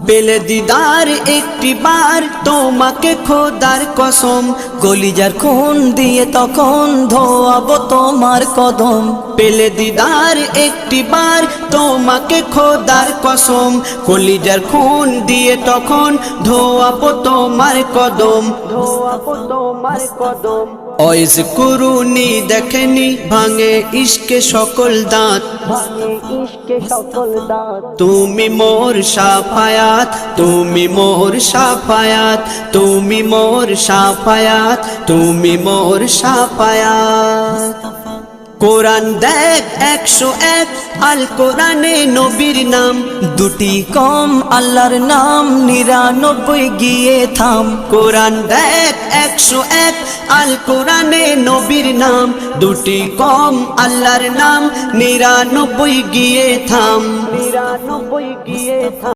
পেলে দিদার একটি বার তোমাকে খোদার কসম, কলিজার খুন দিয়ে তখন ধোয়াবো তোমার কদম। পেলে দিদার একটি বার তোমাকে খোদার কসম, কলিজার খুন দিয়ে তখন ধোয়াবো তোমার কদম, ধোয়াবো তোমার কদম। ওয়াইজ কুরুনি দেখেনি ভাঙে ইশকে সকল দাঁত, ভাঙে ইশকে সকল দাঁত। তুমি মোর শাফায়াত, তুমি মোর শাফায়াত, তুমি মোর শাফায়াত, তুমি মোর শাফায়াত। কোরআন দেখ 101 আল কোরআনে নবীর নাম, দুটি কম আল্লাহর নাম 99 গিয়ে থাম। কোরআন দেখ 101 আল কোরআনে নবীর নাম, দুটি কম আল্লাহর নাম 99 গিয়ে থাম, 99 গিয়ে থাম।